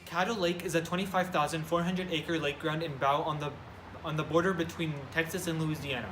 Caddo Lake is a 25,400-acre lake ground in Bow on the border between Texas and Louisiana.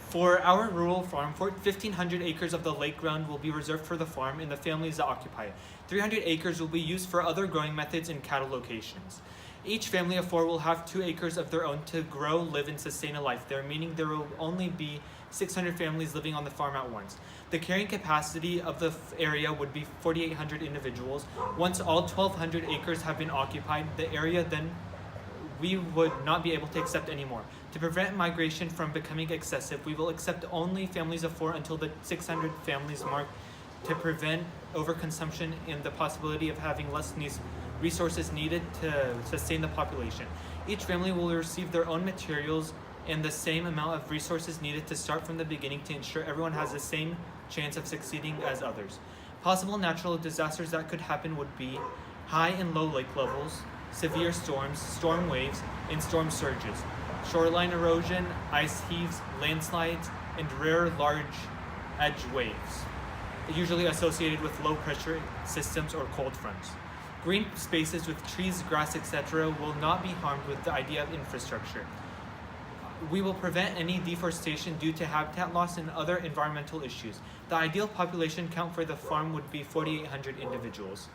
For our rural farm, 1,500 acres of the lake ground will be reserved for the farm and the families that occupy it. 300 acres will be used for other growing methods and cattle locations. Each family of 4 will have 2 acres of their own to grow, live, and sustain a life there, meaning there will only be 600 families living on the farm at once. The carrying capacity of the area would be 4,800 individuals. Once all 1,200 acres have been occupied, the area then we would not be able to accept anymore. To prevent migration from becoming excessive, we will accept only families of 4 until the 600 families mark to prevent overconsumption and the possibility of having less resources needed to sustain the population. Each family will receive their own materials and the same amount of resources needed to start from the beginning to ensure everyone has the same chance of succeeding as others. Possible natural disasters that could happen would be high and low lake levels, severe storms, storm waves, and storm surges, shoreline erosion, ice heaves, landslides, and rare large edge waves, usually associated with low pressure systems or cold fronts. Green spaces with trees, grass, etc. will not be harmed with the idea of infrastructure. We will prevent any deforestation due to habitat loss and other environmental issues. The ideal population count for the farm would be 4,800 individuals.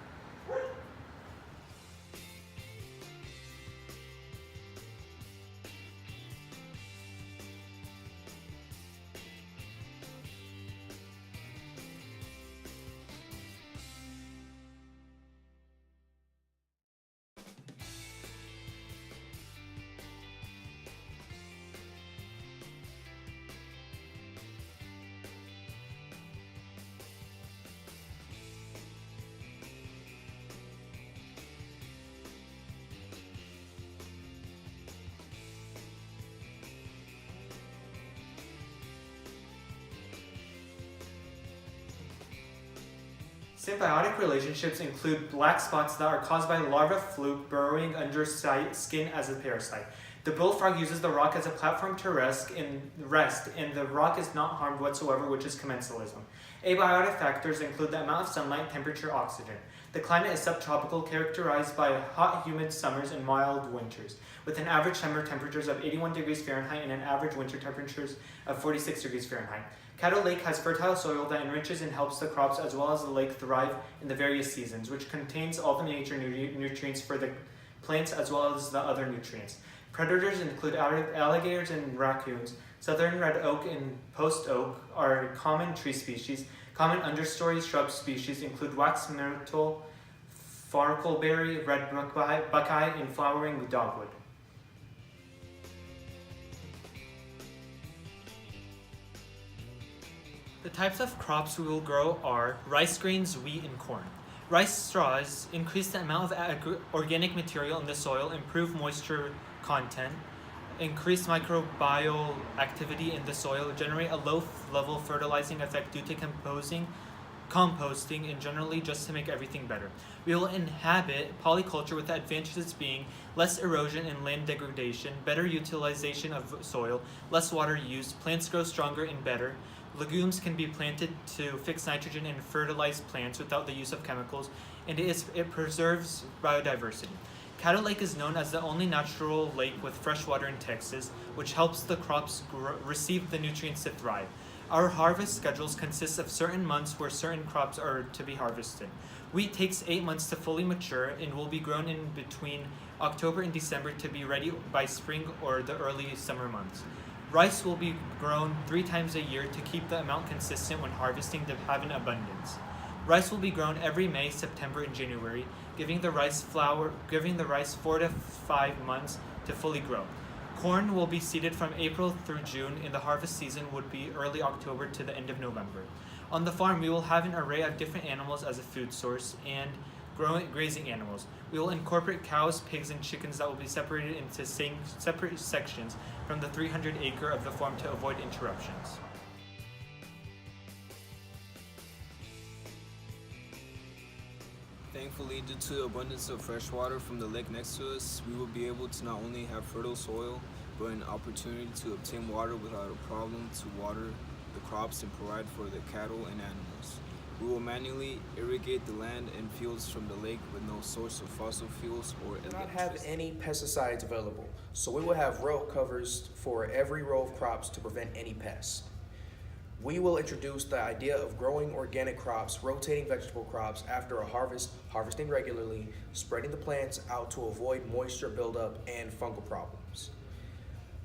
Symbiotic relationships include black spots that are caused by larva fluke burrowing under skin as a parasite. The bullfrog uses the rock as a platform to rest, and the rock is not harmed whatsoever, which is commensalism. Abiotic factors include the amount of sunlight, temperature, oxygen. The climate is subtropical, characterized by hot, humid summers and mild winters, with an average summer temperatures of 81 degrees Fahrenheit and an average winter temperatures of 46 degrees Fahrenheit. Caddo Lake has fertile soil that enriches and helps the crops as well as the lake thrive in the various seasons, which contains all the nature nutrients for the plants as well as the other nutrients. Predators include alligators and raccoons. Southern red oak and post oak are common tree species. Common understory shrub species include wax myrtle, farkleberry, red buckeye, and flowering dogwood. The types of crops we will grow are rice grains, wheat, and corn. Rice straws increase the amount of organic material in the soil, improve moisture content, increase microbial activity in the soil, generate a low-level fertilizing effect due to composting, and generally just to make everything better. We will inhabit polyculture with the advantages being less erosion and land degradation, better utilization of soil, less water used, plants grow stronger and better, legumes can be planted to fix nitrogen and fertilize plants without the use of chemicals, and it preserves biodiversity. Caddo Lake is known as the only natural lake with fresh water in Texas, which helps the crops receive the nutrients to thrive. Our harvest schedules consist of certain months where certain crops are to be harvested. Wheat takes 8 months to fully mature and will be grown in between October and December to be ready by spring or the early summer months. Rice will be grown 3 times a year to keep the amount consistent when harvesting to have an abundance. Rice will be grown every May, September, and January, giving the rice 4 to 5 months to fully grow. Corn will be seeded from April through June, and the harvest season would be early October to the end of November. On the farm, we will have an array of different animals as a food source and grazing animals. We will incorporate cows, pigs, and chickens that will be separated into separate sections from the 300-acre of the farm to avoid interruptions. Thankfully, due to the abundance of fresh water from the lake next to us, we will be able to not only have fertile soil, but an opportunity to obtain water without a problem to water the crops and provide for the cattle and animals. We will manually irrigate the land and fields from the lake with no source of fossil fuels or We do not have electricity. any pesticides available, so we will have row covers for every row of crops to prevent any pests. We will introduce the idea of growing organic crops, rotating vegetable crops after a harvest, harvesting regularly, spreading the plants out to avoid moisture buildup and fungal problems.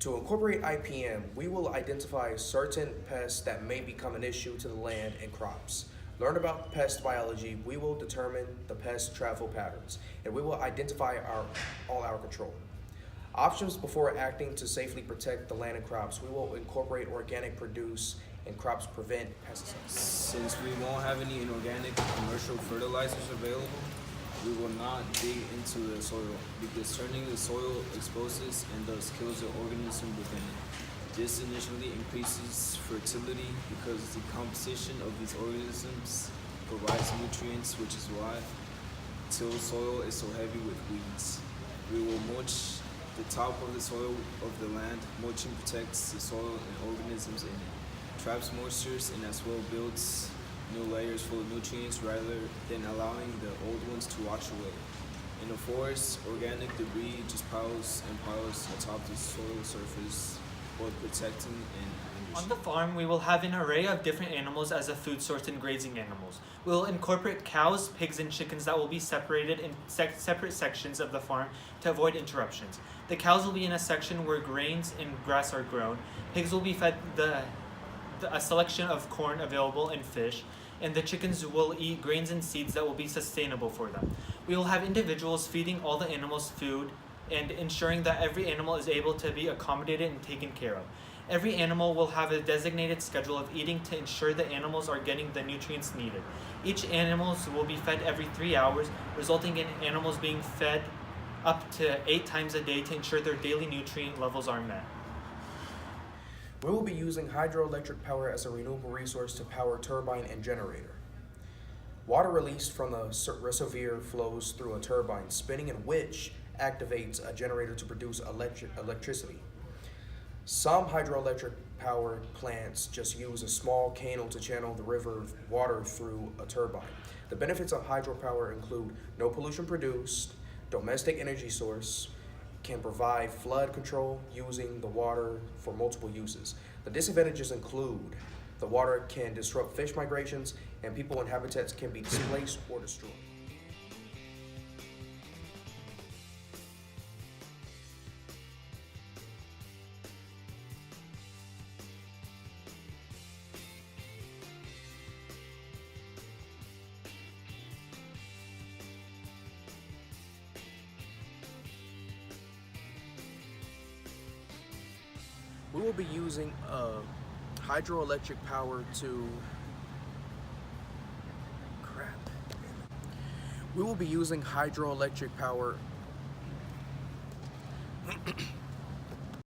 To incorporate IPM, we will identify certain pests that may become an issue to the land and crops. Learn about pest biology, we will determine the pest travel patterns, and we will identify all our control. Options before acting to safely protect the land and crops, we will incorporate organic produce and crops prevent pesticides. Since we won't have any inorganic commercial fertilizers available, we will not dig into the soil because turning the soil exposes and thus kills the organism within it. This initially increases fertility because the composition of these organisms provides nutrients, which is why till soil is so heavy with weeds. We will mulch the top of the soil of the land. Mulching protects the soil and organisms in it, traps moistures, and as well builds new layers full of nutrients rather than allowing the old ones to wash away. In a forest, organic debris just piles and piles atop the soil surface, both protecting and On the farm, we will have an array of different animals as a food source and grazing animals. We will incorporate cows, pigs, and chickens that will be separated in separate sections of the farm to avoid interruptions. The cows will be in a section where grains and grass are grown. Pigs will be fed a selection of corn available and fish, and the chickens will eat grains and seeds that will be sustainable for them. We will have individuals feeding all the animals food and ensuring that every animal is able to be accommodated and taken care of. Every animal will have a designated schedule of eating to ensure the animals are getting the nutrients needed. Each animal will be fed every 3 hours, resulting in animals being fed up to 8 times a day to ensure their daily nutrient levels are met. We will be using hydroelectric power as a renewable resource to power turbine and generator. Water released from the reservoir flows through a turbine, spinning in which activates a generator to produce electricity. Some hydroelectric power plants just use a small canal to channel the river water through a turbine. The benefits of hydropower include no pollution produced, domestic energy source, can provide flood control using the water for multiple uses. The disadvantages include the water can disrupt fish migrations and people and habitats can be displaced or destroyed. We will be using hydroelectric power to We will be using hydroelectric power